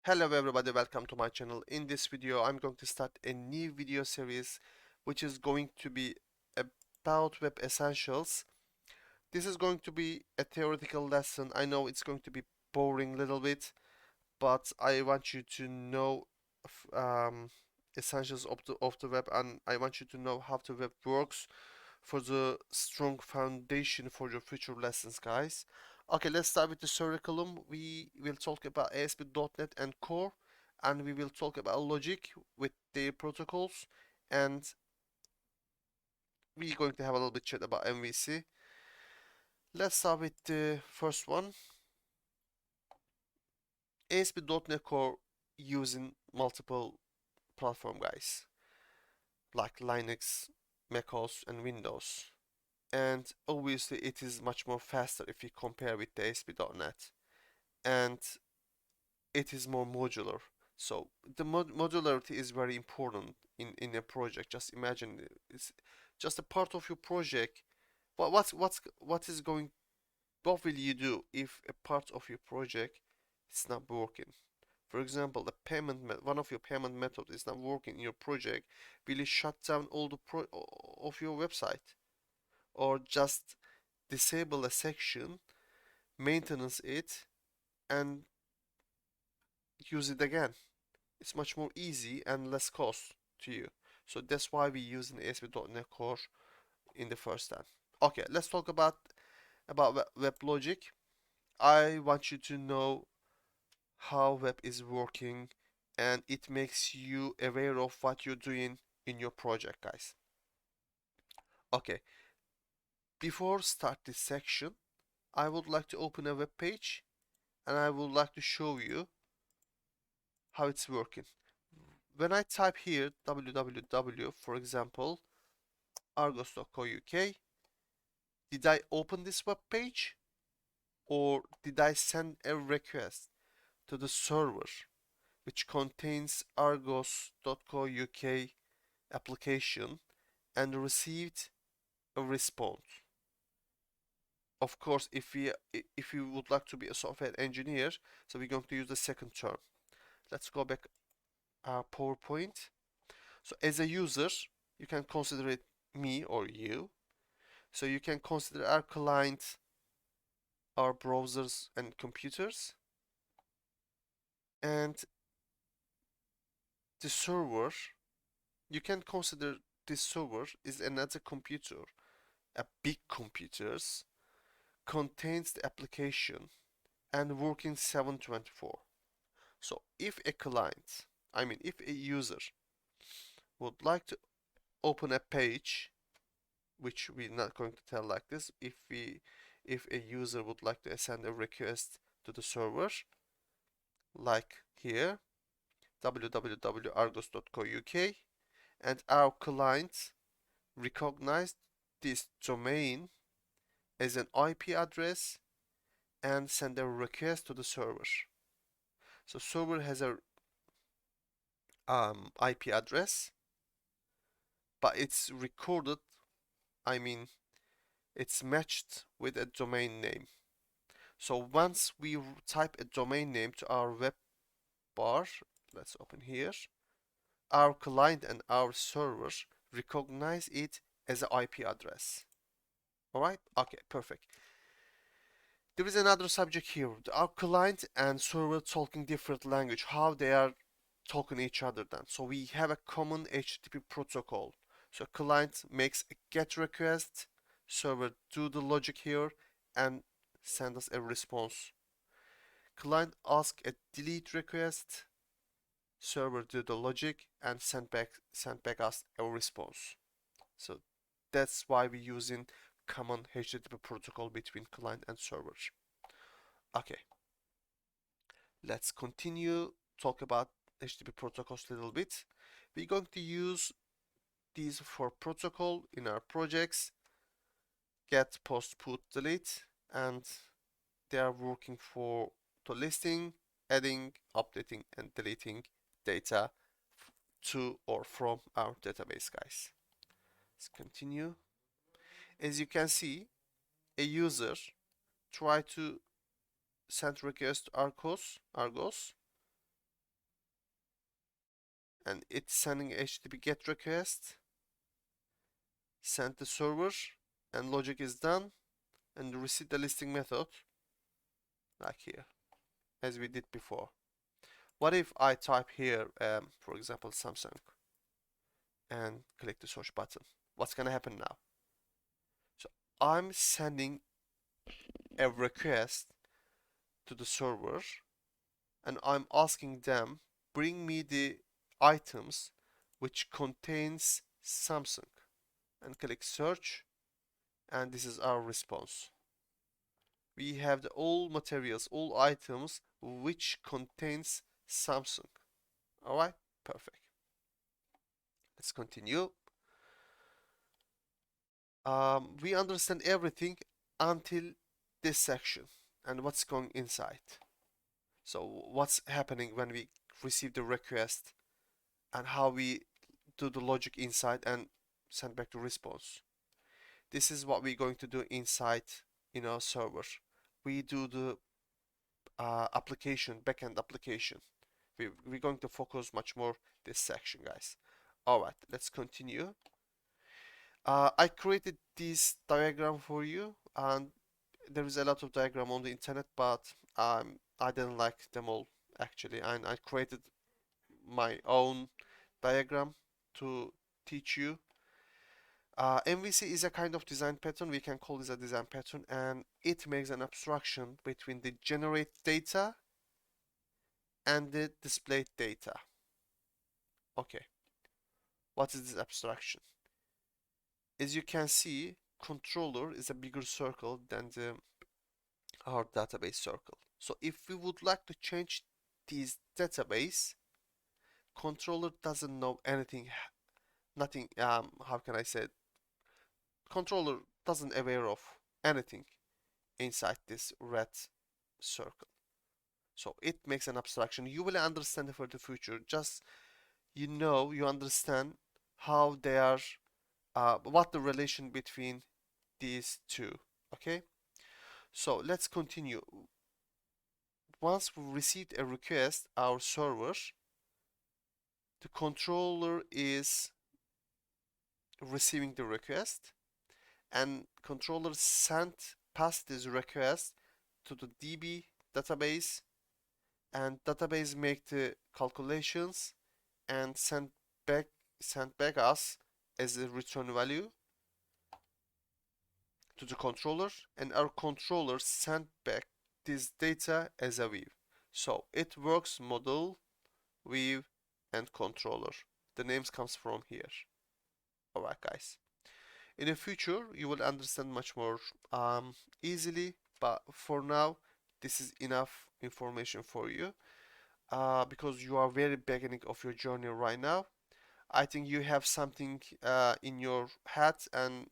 Hello everybody, welcome to my channel. In this video, I'm going to start a new video series which is going to be about Web Essentials. This is going to be a theoretical lesson. I know it's going to be boring a little bit, but I want you to know essentials of the web, and I want you to know how the web works for the strong foundation for your future lessons, guys. Okay, let's start with the curriculum. We will talk about ASP.NET and Core, and we will talk about logic with their protocols, and we're going to have a little bit chat about MVC. Let's start with the first one. ASP.NET Core using multiple platform, guys, like Linux, macOS, and Windows. And obviously it is much more faster if you compare with the ASP.NET, and it is more modular. So the modularity is very important in a project. Just imagine it's just a part of your project. What is going, what will you do if a part of your project is not working? For example, one of your payment methods is not working in your project. Will you shut down all the of your website, or just disable a section, maintenance it, and use it again? It's much more easy and less cost to you. So that's why we use an ASP.NET Core in the first time. Okay, let's talk about web logic. I want you to know how web is working, and it makes you aware of what you're doing in your project, guys. Okay, before start this section, I would like to open a web page, and I would like to show you how it's working. When I type here www, for example, argos.co.uk, did I open this web page, or did I send a request to the server which contains argos.co.uk application and received a response? Of course, if you would like to be a software engineer, so we're going to use the second term. Let's go back our PowerPoint. So as a user, you can consider it me or you. So you can consider our client, our browsers and computers, and the server. You can consider this server is another computer, a big computers, contains the application and working 724. So if a client, I mean if a user would like to open a page, which we're not going to tell like this, if a user would like to send a request to the server, like here, www.argos.co.uk, and our client recognized this domain as an IP address and send a request to the server. So server has a IP address, but it's recorded, I mean it's matched with a domain name. So once we type a domain name to our web bar, let's open here, our client and our server recognize it as an IP address. Alright? Okay, perfect. There is another subject here. Our client and server talking different language, how they are talking each other then. So we have a common HTTP protocol. So client makes a GET request, server do the logic here and send us a response. Client ask a delete request, server do the logic and send back us a response. So that's why we're using common HTTP protocol between client and server. Okay, let's continue talk about HTTP protocols a little bit. We're going to use these for protocol in our projects: get, post, put, delete, and they are working for the listing, adding, updating, and deleting data to or from our database, guys. Let's continue. As you can see, a user try to send request to Argos, and it's sending HTTP GET request, send the server, and logic is done, and receive the listing method like here, as we did before. What if I type here, for example, Samsung, and click the search button? What's gonna happen now? So I'm sending a request to the server, and I'm asking them, bring me the items which contains Samsung, and click search, and this is our response. We have the all materials, all items which contains Samsung. All right, perfect. Let's continue. We understand everything until this section and what's going inside. So what's happening when we receive the request and how we do the logic inside and send back the response. This is what we're going to do inside in our server. We do the application, backend application. We're going to focus much more this section, guys. All right, let's continue. I created this diagram for you, and there is a lot of diagram on the internet, but I didn't like them all actually, and I created my own diagram to teach you. MVC is a kind of design pattern. We can call this a design pattern, and it makes an abstraction between the generate data and the displayed data. Okay, what is this abstraction? As you can see, controller is a bigger circle than our database circle. So if we would like to change this database, controller doesn't know anything, nothing, how can I say it? Controller doesn't aware of anything inside this red circle. So it makes an abstraction. You will understand it for the future. Just you understand how they are, what the relation between these two. Okay. So let's continue. Once we received a request, our server, the controller is receiving the request, and controller sent past this request to the DB database, and database make the calculations and send back us as a return value to the controller, and our controller sent back this data as a view. So it works model, view, and controller. The names comes from here. Alright, guys. In the future, you will understand much more easily, but for now, this is enough information for you, because you are very beginning of your journey right now. I think you have something in your head, and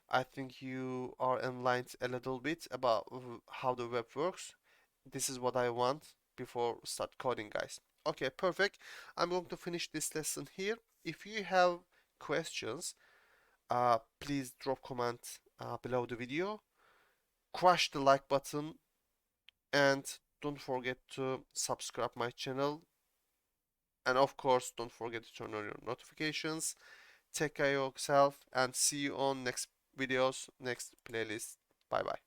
I think you are enlightened a little bit about how the web works. This is what I want before start coding, guys. Okay, perfect. I'm going to finish this lesson here. If you have questions, please drop comment below the video. Crush the like button, and don't forget to subscribe my channel. And of course, don't forget to turn on your notifications. Take care of yourself, and see you on next videos, next playlist. Bye bye.